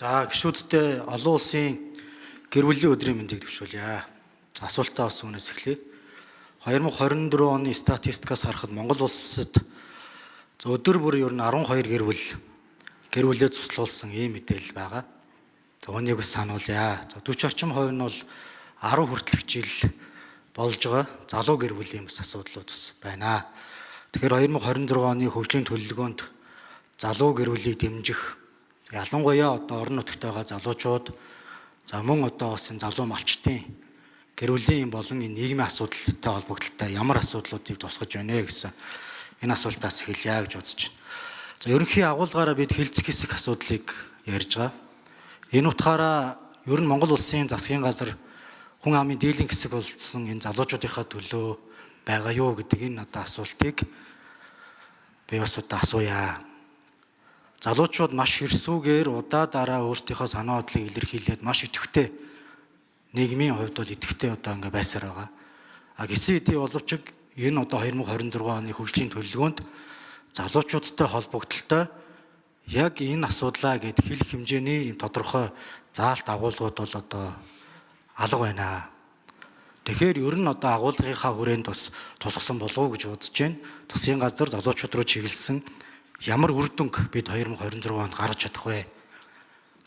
За гишүүдтэй олон улсын гэр бүлийн өдрийн мэндийг төвшүүлье. Асуултаа бас үүнээс эхлэе. 2024 оны статистикаас харахад Монгол улсад өдөр бүр ер нь 12 гэр бүлээ цуслуулсан ийм мэдээлэл байгаа. За үүнийг бас сануулъя. За 40 орчим хувь нь бол 10 хүртэлх жил болж байгаа залуу гэр бүлийн бас асуудлууд бас байна. Тэгэхээр 2026 оны хөгжлийн төлөвлөгөөнд залуу гэр бүлийг дэмжих ялангуяа одоо орон нутагт байгаа залуучууд за мөн одоо бас энэ залуу малчтын гэр бүлийн болон энэ нийгмийн асуудалтай холбогдлолтой ямар асуудлуудыг тусгаж байна гэсэн энэ асуултаас эхэлье гэж бодож байна. За ерөнхий агуулгаараа бид хилцэх хэсэг асуудлыг ярьж байгаа. Энэ утгаараа ер нь Монгол улсын засгийн газар хүн амын дийлэн хэсэг болсон энэ залуучуудынхаа төлөө байгаа юу гэдэг энэ одоо асуултыг би бас одоо асууя. Залуучууд маш хэрсүүгээр удаа дараа өөрсдийнхөө санаа бодлыг илэрхийлээд маш идэвхтэй нийгмийн хувьд бол идэвхтэй одоо ингээ байсаар байгаа. Гэсэн хэдий боловч энэ одоо 2026 оны хөгжлийн төлөвлөгөөнд залуучуудтай холбогдлолтой яг энэ асуудлаа гэд хэлэх хэмжээний юм тодорхой заалт агуулгууд бол одоо алга байна. Тэгэхээр ер нь одоо агуулгынхаа хүрээнд бас тусгасан болов уу гэж бодож байна. Засгийн газар залуучууд руу чиглэсэн ямар үр дүнг бид 2026 онд гаргаж чадах вэ?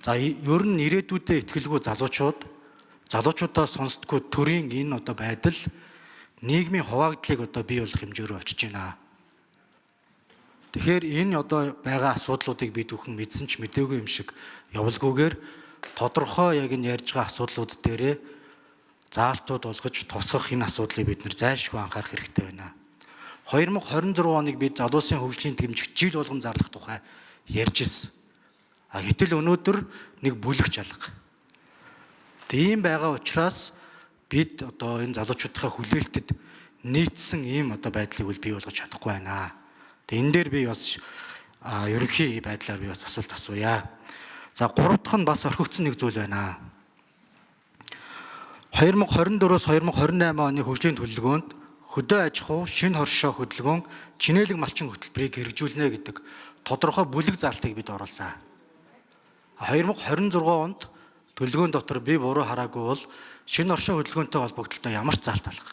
За ер нь ирээдүйдээ итгэлгүй залуучуудаа сонсдгоо төрийн энэ одоо байдал нийгмийн хуваагдлыг одоо бий болох хэмжээ рүү очиж байна. Тэгэхээр энэ одоо байгаа асуудлуудыг бид бүхэн мэдсэн ч мэдээгүй юм шиг явуулгүйгээр тодорхой яг энэ ярьж байгаа асуудлууд дээрээ заалтууд олгож тусгах энэ асуудлыг бид нэр зайлшгүй анхаарах хэрэгтэй байна. 2026 оныг бид залуусын хөгжлийн дэмжих жил болгон зарлах тухай ярьж ирсэн. Гэтэл өнөөдөр нэг бүлэгч алга. Тийм байгаа учраас бид одоо энэ залуучуудынхаа хүлээлтэд нийцсэн ийм одоо байдлыг бий болгож чадахгүй байна. Энэ дээр би бас ерөнхий байдлаар би бас асуулт асууя. За гурав дахь нь бас орхигдсон нэг зүйл байна. 2024-өөс 2028 оны хөгжлийн төлөвлөгөөнд хөдөө аж ахуй, шинэ хоршоо хөдөлгөөн, чинээлэг малчин хөтөлбөрийг хэрэгжүүлнэ гэдэг тодорхой бүлэг заалтыг бид оруулсан. 2026 онд төлөвлөгөөн дотор би буруу хараагүй бол шинэ хоршоо хөдөлгөөнтэй холбогдлолтой ямар ч заалт алга.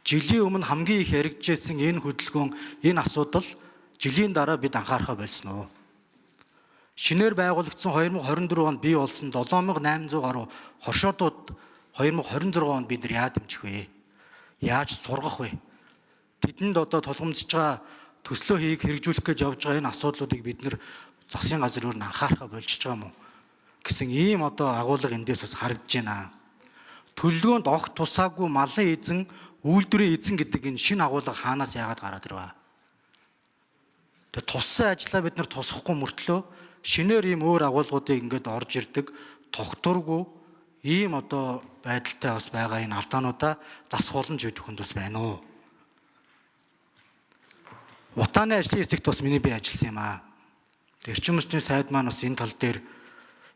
Жилийн өмнө хамгийн их яригдчихсэн энэ хөдөлгөөн, энэ асуудал жилийн дараа бид анхаарахаа болсон уу? Шинээр байгуулагдсан 2024 онд бий болсон 7800 гаруй хоршоодууд 2026 онд бид нар яа дэмжих вэ? Яаж сургах вэ? Тэдэнд одоо тулгамдж байгаа төслөө хийх хэрэгжүүлэх гэж явж байгаа энэ асуудлуудыг бид нэр засгийн газар өөр нь анхаарахаа болчихж байгаа юм уу гэсэн ийм одоо агуулга эндээс бас харагдж байна. Төлөвлөгөөнд огт тусаагүй малын эзэн, үйлдвэрийн эзэн гэдэг энэ шинэ агуулга хаанаас яагаад гараад ирвэ? Тэгээ туссан ажлаа бид нар тусахгүй мөртлөө шинээр ийм өөр агуулгуудыг ингээд орж ирдэг тогтворгүй ийм одоо байдалтай бас байгаа энэ алдаануудаа засах боломж өгөхөнд бас байна уу? Утааны ажлын хэсэгт бас миний бие ажилласан юм аа. Эрчим хүчний сайд маань бас энэ тал дээр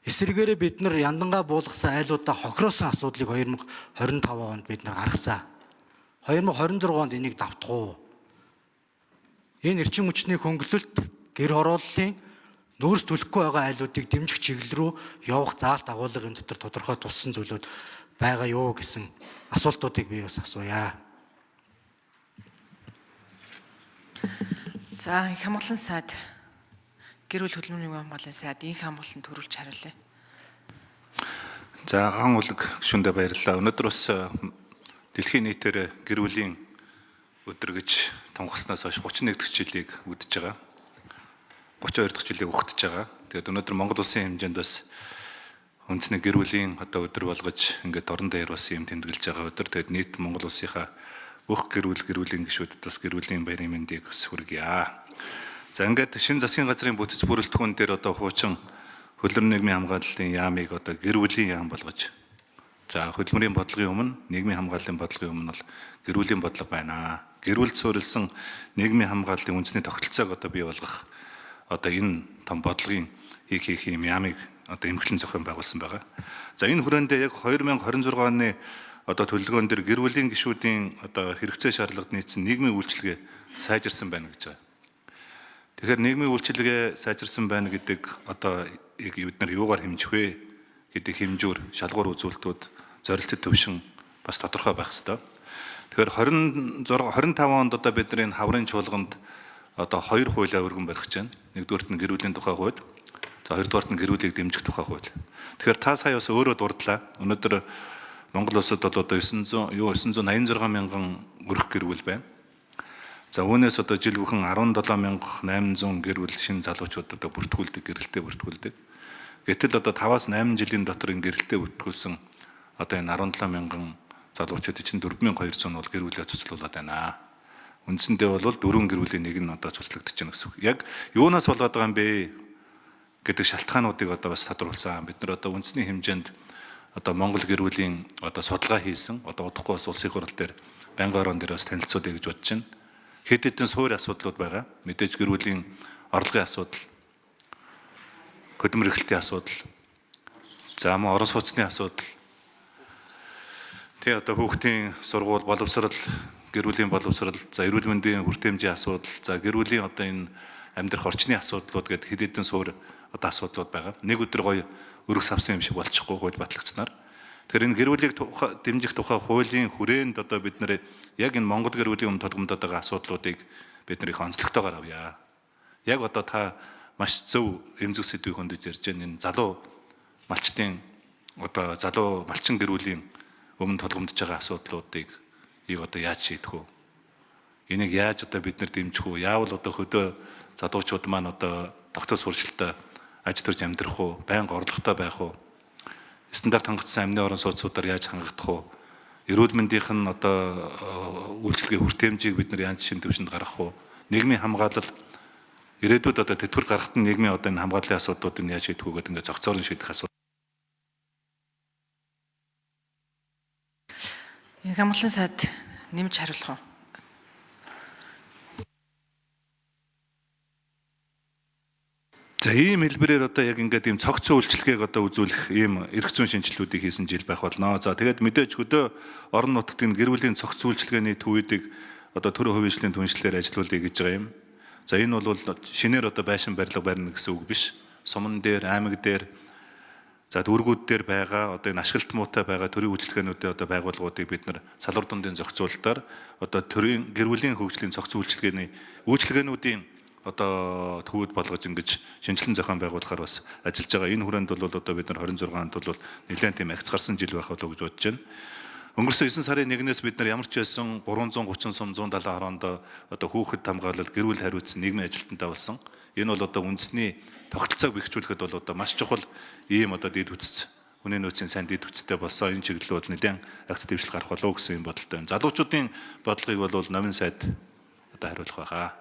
эсрэгээрээ бид нар яндангаа буулгасан айлуудаа хохироосон асуудлыг 2025 онд бид нар гаргасан. 2026 онд энийг давтах уу? Энэ эрчим хүчний хөнгөлөлт гэр хорооллын нөөц төлөхгүй байгаа айлуудыг дэмжих чиглэл рүү явах заалт агуулга энэ дотор тодорхой туссан зүйлүүд байгаа юу гэсэн асуултуудыг би бас асууя. За их хамгаалсан сайд гэр бүл хөдөлмөрийн хамгааллын сайд их хамгаалалтанд төрүүлж хариулъя. За хан үлэг гүшүүндээ баярлалаа. Өнөөдөр бас дэлхийн нийтээр гэр бүлийн өдөр гэж томгоснаас хойш 31 дахь жилийг үдэж байгаа. 32 дахь жилийг өгтөж байгаа. Тэгээд өнөөдөр Монгол улсын хэмжээнд бас үндэсний гэр бүлийн одоо өдөр болгож ингээд орон дээр бас юм тэмдэглэж байгаа өдөр. Тэгээд нийт Монгол улсынхаа бүх гэр бүлийн гишүүдэд бас гэр бүлийн баярын мэндийг бас хүргье. За ингээд шинэ засгийн газрын бүтэц бүрэлдэхүүн дээр одоо хуучин хөдөлмөр нийгмийн хамгааллын яамыг одоо гэр бүлийн яам болгож за хөдөлмөрийн бодлогын өмнө нийгмийн хамгааллын бодлогын өмнө бол гэр бүлийн бодлого байна. Гэр бүл суурилсан нийгмийн хамгааллын үндэсний тогтолцоог одоо бий болгох одоо энэ том бодлогын хийх юм яамыг одоо эмхлэн зохион байгуулсан байгаа. За энэ хүрээндээ яг 2026 оны одоо төлөвлөгөөн дээр гэр бүлийн гишүүдийн одоо хэрэгцээ шаардлагад нийцсэн нийгмийн үйлчилгээ сайжирсан байна гэж байгаа. Тэгэхээр нийгмийн үйлчилгээ сайжирсан байна гэдэг одоо бид нар юугаар хэмжих вэ гэдэг хэмжүүр шалгуур үзүүлэлтүүд зорилттой төвшин бас тодорхой байх ёстой. Тэгэхээр 25 онд одоо бидний хаврын чуулганд одоо 2 хуулиа өргөн барих гэж байна. Нэгдүгээрт нь гэр бүлийн тухай хууль, за хоёрдугаарт нь гэр бүлийг дэмжих тухай хууль. Тэгэхээр та сая бас өөрөө дурдлаа. Өнөөдөр Монгол улсад бол одоо 986 мянган өрх гэр бүл байна. За үүнээс одоо жил бүхэн 17,800 гэр бүл шинэ залуучууд одоо бүртгүүлдэг, гэрэлтэй бүртгүүлдэг. Гэтэл одоо 5-8 жилийн дотор энэ гэрэлтэй бүртгүүлсэн одоо энэ 17 мянган залуучуудын чинь 4,200 бол гэр бүлээ цуцлуулад байна. Үндсэндээ бол 4 гэр бүлийн нэг нь одоо цуцлагдаж байна гэсэн үг. Яг юунаас болоод байгаа юм бэ гэдэг шалтгаануудыг одоо бас тодруулсан. Бид нар одоо үндэсний хэмжээнд одоо Монгол гэр бүлийн одоо судалгаа хийсэн. Одоо удахгүй бас улсын хурал дээр байнгын орон дээр бас танилцуулъя гэж бодож байна. Хэд хэдэн суурь асуудлууд байгаа. Мэдээж гэр бүлийн орлогын асуудал, хөдөлмөр эрхлэлтийн асуудал, за мөн орон сууцны асуудал. Тэ одоо хүүхдийн сургууль, боловсрол, гэр бүлийн боловсрол, за эрүүл мэндийн хүртээмжийн асуудал, за гэр бүлийн одоо энэ амьдрах орчны асуудлууд гэдэг хэд хэдэн суурь одоо асуудлууд байгаа. Нэг өдөр гоё өргөс авсан юм шиг болчихгүй хууль батлагдсанаар. Тэгэхээр энэ гэр бүлийг дэмжих тухай хуулийн хүрээнд одоо бид нэр яг энэ Монгол гэр бүлийн өмнө толгомдоод байгаа асуудлуудыг бид нэр их онцлогтойгоор авъя. Яг одоо та маш зөв эмзэг сэдвийг хөндөж ярьж байгаа энэ залуу малчин гэр бүлийн өмнө толгомдож байгаа асуудлуудыг одоо яаж шийдэх вэ? Энийг яаж одоо бид нар дэмжих вэ? Яавал одоо хөдөө залуучууд маань одоо тогтоос сурчлалтаа аж төрж амьдрах уу? Байнга орлоготой байх уу? Стандарт хангалтсан амны орон сууцуудаар яаж хангагдах вэ? Эрүүл мэндийнх нь одоо үйлчилгээ хүртээмжийг бид нар яаж шин төвшөнд гаргах вэ? Нийгмийн хамгаалал ирээдүйд одоо тэтгэвэр гаргахад нь нийгмийн одоо энэ хамгааллын асуудлуудыг яаж шийдэх вэ гэдэг ингээд зохицоор нь шийдэх асуудал. Инх амгалан сайд нэмж хариулах уу? За ийм хэлбэрээр одоо яг ингээд ийм цогцсон үйлчлэгийг одоо үзүүлэх ийм эрх зүйн шинжилгүүдийг хийсэн жил байх болно. За тэгээд мэдээж хөдөө орон нутгийн гэр бүлийн цогцсон үйлчлэгээний төвүүдийг одоо төрийн хувийн түншлэлээр ажилуулъя гэж байгаа юм. За энэ бол шинээр одоо байшин барилга барина гэсэн үг биш. Суман дээр, аймаг дээр, за дүүргүүд дээр байгаа одоо энэ ашиглалт муутай байгаа төрийн үйлчлэгээнүүдийн одоо байгууллагуудыг бид нар салбар дундын зохицуулалтаар одоо төрийн гэр бүлийн хөгжлийн цогцсон үйлчлэгээнүүдийн одоо төвүүд болгож ингэж шинжилэн зохион байгуулахаар бас ажиллаж байгаа. Энэ хүрээнд бол одоо бид нар 26 онд бол нэлээд тийм агц гарсан жил байх болов гэж бодож байна. Өнгөрсөн 9 сарын 1-ээс бид нар ямар ч байсан 330 сум 170 хороондоо одоо хүүхэд хамгаалал гэр бүл хариуцсан нийгмийн ажилтнтай болсон. Энэ бол одоо үндэсний тогтолцоог бэхжүүлэхэд бол одоо маш чухал ийм одоо дэд үтц хүний нөөцийн сайн дэд үтцтэй болсон. Энэ чиглэлүүд нэлээд агц дэвшил гарах болов гэсэн юм бодолтой байна. Залуучуудын бодлогыг бол номын сайд одоо хариулах байгаа.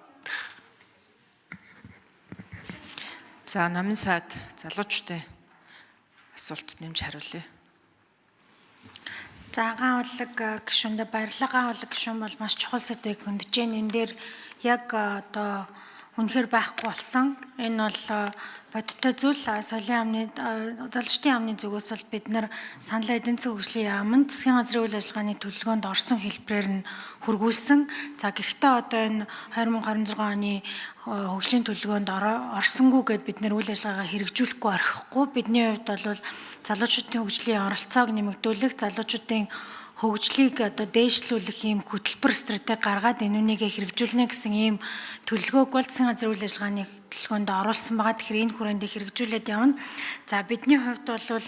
За номын сайд залуучуудын асуултад нэмж хариулъя. За агуулга гишүүндээ баярлалаа. Агуулга гишүүн бол маш чухал сэдвийг хөндөж байна. Энэ дээр яг одоо үнэхээр байхгүй болсон. Энэ бол бодиттой зүйл. Соёлын яамны залуучдын яамны зүгээс бол бид нар санал эдийн засгийн хөгжлийн яамд засгийн газрын үйл ажиллагааны төлөвлөгөөнд орсон хэлбэрээр нь хургуулсан. За гэхдээ одоо энэ 2026 оны хөгжлийн төлөвлөгөөнд орсонгүй гэд бид нэр үйл ажиллагаагаа хэрэгжүүлэхгүй орхихгүй. Бидний хувьд бол залуучуудын хөгжлийн оролцоог нэмэгдүүлэх, залуучуудын хөгжлийг одоо дээшлүүлэх ийм хөтөлбөр стратеги гаргаад энүүнийг хэрэгжүүлнэ гэсэн ийм төлөвлөгөөг бол засгийн газрын үйл ажиллагааны төлөвлөгөөнд оруулсан байгаа. Тэгэхээр энэ хүрээнд хэрэгжүүлээд явна. За бидний хувьд бол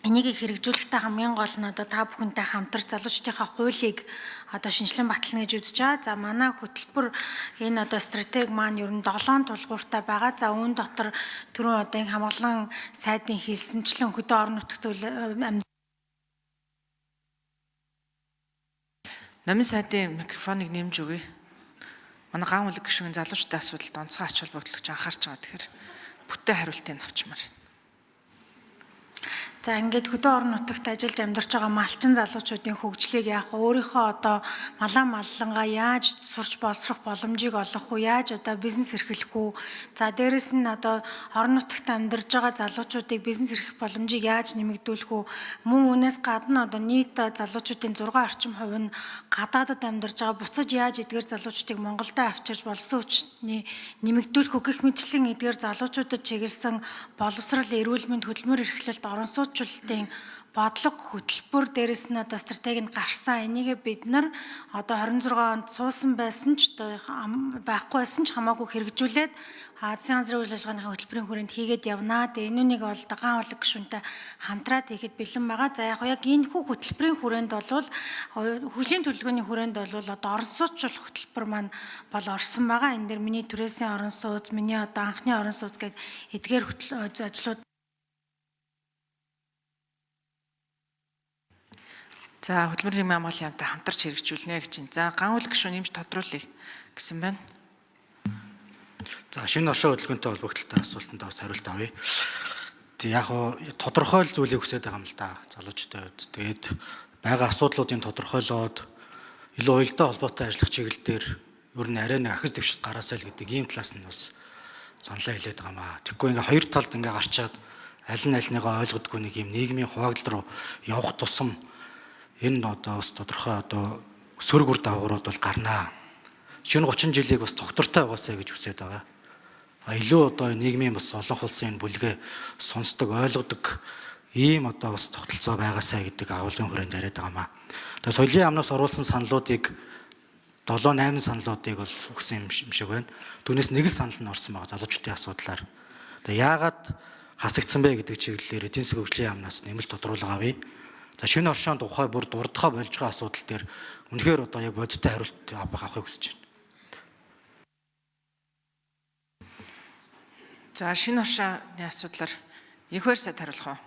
энийг хэрэгжүүлэхдээ хамгийн гол нь одоо та бүхэнтэй хамтарч залуучдынхаа хуулийг одоо шинжилэн батлана гэж үзэж байгаа. За манай хөтөлбөр энэ одоо стратеги маань ер нь 7 тулгууртай байгаа. За үүн дотор түрүүн одоо энэ хамгаалан сайдын хэлсэнчлэн хөдөө орон нутагт Номын сайдын микрофоныг нэмж өгье. Манай ган үлэг гишүүн залуучдын асуудалд онцгой ач холбогдолч анхаарч байгаа. Тэгэхээр бүтэн хариултыг авчмаар. За ингээд хөдөө орон нутагт ажиллаж амьдарч байгаа малчин залуучуудын хөгжлийг яах вэ? Өөрийнхөө одоо маллангаа яаж сурч боловсрох боломжийг олох вэ? Яаж одоо бизнес эрхлэх вэ? За дээрэс нь одоо орон нутагт амьдарч байгаа залуучуудыг бизнес эрхлэх боломжийг яаж нэмэгдүүлэх вэ? Мөн үүнээс гадна одоо нийт залуучуудын 6 орчим хувь нь гадаадад амьдарч байгаа буцаж яаж эдгээр залуучуудыг Монголдо авчирч болсон хүчний нэмэгдүүлэх үү гэх мэтчлэн эдгээр залуучуудад чиглэсэн боловсрал, эрүүл мэнд, хөдөлмөр эрхлэлт, орон сууцчлалтын бодлого хөтөлбөр дээрээс нь одоо стратегид гарсан. Энийгээ бид нар одоо 26 онд суусан байсан ч байхгүй байсан ч хамаагүй хэрэгжүүлээд Засгийн газрын үйл ажиллагааны хөтөлбөрийн хүрээнд хийгээд явнаа. Тэгээ энүүнийг бол дагаан авлага гишүүнтэй хамтраад хийхэд бэлэн байгаа. За яг энэ хүү хөтөлбөрийн хүрээнд бол хөгжлийн төлөвлөгөөний хүрээнд бол одоо орон сууцчлах хөтөлбөр маань бол орсон байгаа. Энэ дээр миний түрээсийн орон сууц, миний одоо анхны орон сууц гэдэг эдгээр ажлууд. За хөдөлмөрийн хамгааллын яамтай хамтарч хэрэгжүүлнэ гэж байна. За ган үйл гишүүн нэмж тодруулъя гэсэн байна. За шинэ оршин хөдөлгөөнтэй холбогдлолтой асуултанд бас хариулт авъя. Тэг яг тодорхой зүйлийг хүсэж байгаа юм л да залуучтай үед. Тэгээд байгаа асуудлуудын тодорхойлоод илүү уялдаа холбоотой ажиллах чиглэл дээр ер нь арай нэг ахис дэвшилт гараасай л гэдэг ийм талаас нь бас саналаа хэлээд байгаа маа. Тэгэхгүй ингээ хоёр талд ингээ гарчаад аль нь альныгаа ойлгодгүй нэг юм нийгмийн хуваагдал руу явах тусам энэ одоо бас тодорхой одоо сөрөг үр дагаврууд бол гарнаа. Шинэ 30 жилийг бас тогтвортой байгаасай гэж хүсэж байгаа. Илүү одоо нийгмийн бас олон улсын бүлгээ сонсдог, ойлгодог ийм одоо бас тогтолцоо байгаасай гэдэг агуулгын хүрээнд яриад байгаа маа. Тэгээ соёлын яамнаас оруулсан саналуудыг 7-8 саналуудыг бол өгсөн юм шиг байна. Түүнээс нэг л санал нь орсон байгаа залуучуудын асуудлаар. Тэгээ яагаад хасагдсан бэ гэдэг чиглэлээр эдийн засгийн хөгжлийн яамнаас нэмэлт тодруулга авъя. За шинэ оршин тухай бүр дурдхай болж байгаа асуудал дээр үнэхээр одоо яг бодиттой хариулт авахыг хүсэж байна. За шинэ оршины асуудлаар энэхээр сайд хариулах уу?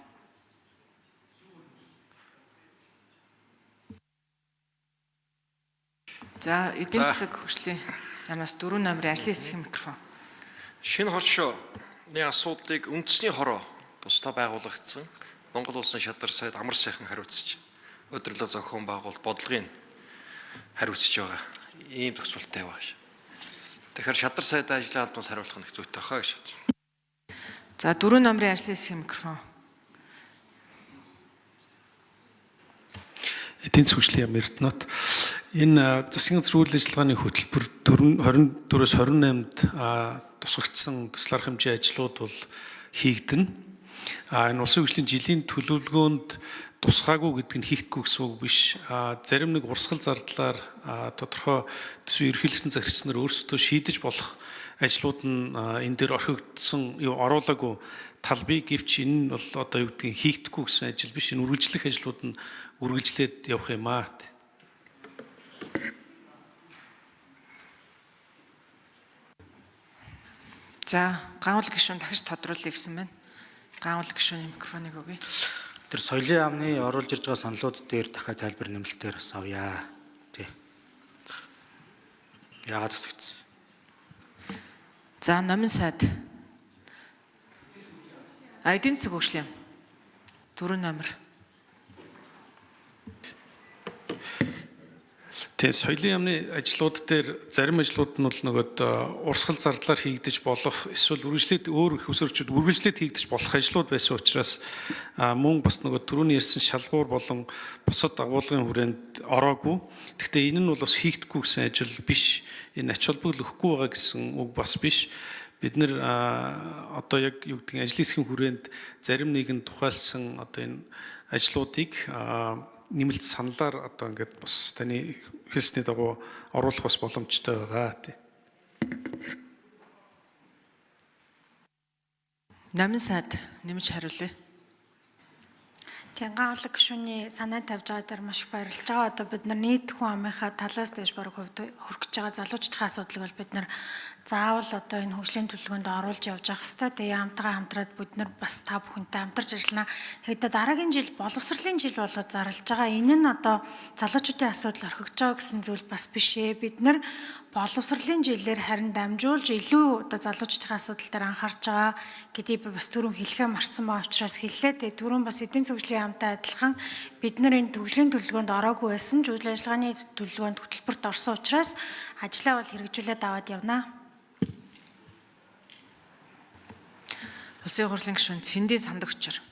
За эдийн засаг хөгжлийн яамнаас 4 номерын ажлын хэсгийн микрофон. Шинэ оршины асуудлыг үндэсний хороо тусдаа байгуулагдсан Монгол улсын шадар сайд амар сайхан хариуцж өдөрлөг зохион байгуулалт бодлогыг хариуцж байгаа. Ийм төгсгөлтэй байгаа ш. Тэгэхээр шадар сайд ажлын албанаас хариулах нь зүйтэй хаа гэж бодлоо. За 4 номерын ажлын хэсгийн микрофон. Эдийн засгийн хөгжлийн яам Эрдэнэт энэ засгийн газрын үйл ажиллагааны хөтөлбөр 24-өөс 28-нд тусгагдсан төсөл арга хэмжээ ажлууд бол хийгдэнэ. Энэ улсын хөгжлийн жилийн төлөвлөгөөнд тусгаагүй гэдэг нь хийхгүй гэсэн үг биш. Зарим нэг урсгал зардлаар тодорхой төсвийн эрхэлсэн захирагч нар өөрсдөө шийдэж болох ажлууд нь энэ дээр орхигдсон оруулаагүй тал бий. Гэвч энэ нь бол одоо юу гэдгийг хийгдэхгүй гэсэн ажил биш. Энэ үргэлжлэх ажлууд нь үргэлжлээд явах юм аа. За ган үйл гишүүн дахиж тодруулъя гэсэн байна. Ган үйл гишүүний микрофоныг өгье. Тэр соёлын яамны оруулж ирж байгаа саналууд дээр дахиад тайлбар нэмэлтээр бас авъя. Тий. Яагаад хэсэгдсэн? За номин сайд. Эдийн засаг хөгжлийн 4 номер. Тэгээ соёлын яамны ажлууд дээр зарим ажлууд нь бол нөгөө урсгал зардлаар хийгдэж болох эсвэл үргэлжлээд өөр их усөрчүүд үргэлжлээд хийгдэж болох ажлууд байсан учраас мөн бас нөгөө түрүүний ярьсан шалгуур болон бусад агуулгын хүрээнд ороогүй. Гэхдээ энэ нь бол бас хийгдэхгүй гэсэн ажил биш. Энэ ач холбогдол өгөхгүй байгаа гэсэн үг бас биш. Бид нэр одоо яг юу гэдгийг ажлын хэсгийн хүрээнд зарим нэгэн тухайлсан одоо энэ ажлуудыг нэмэлт саналаар одоо ингээд бас таны хэлсний дагуу оруулах бас боломжтой байгаа тий. Номин сайд нэмж хариулъя. Ган авлага гишүүний санаа тавьж байгаа дээр маш их баярлж байгаа. Одоо бид нар нийт хүн амынхаа талаас дэш бараг хувьд хөргөж гарч байгаа залуучдын асуудлыг бол бид нар заавал одоо энэ хөгжлийн төлөвлөгөөнд оруулж явж явах хэрэгтэй. Тэгээ хамтдаа хамтраад бид нар бас та бүхэнтэй хамтарч ажиллана. Тэгээд дараагийн жил боловсролын жил болоод зарлаж байгаа. Энэ нь одоо залуучуудын асуудал орхигдож байгаа гэсэн зүйл бас биш ээ. Бид нар боловсролын жилээр харин дамжуулж илүү одоо залуучдын асуудал дээр анхаарч байгаа гэдгийг бас түрүүн хэлэхээ марцсан байгаа учраас хэллээ. Тэгээ түрүүн бас эдийн засгийн яамтай адилхан бид нар энэ хөгжлийн төлөвлөгөөнд ороогүй байсан ч үйл ажиллагааны төлөвлөгөөнд хөтөлбөрт орсон учраас ажлаа бол хэрэгжүүлээд аваад явнаа. Улсын хурлын гишүүн Цэндийн Сандагчир.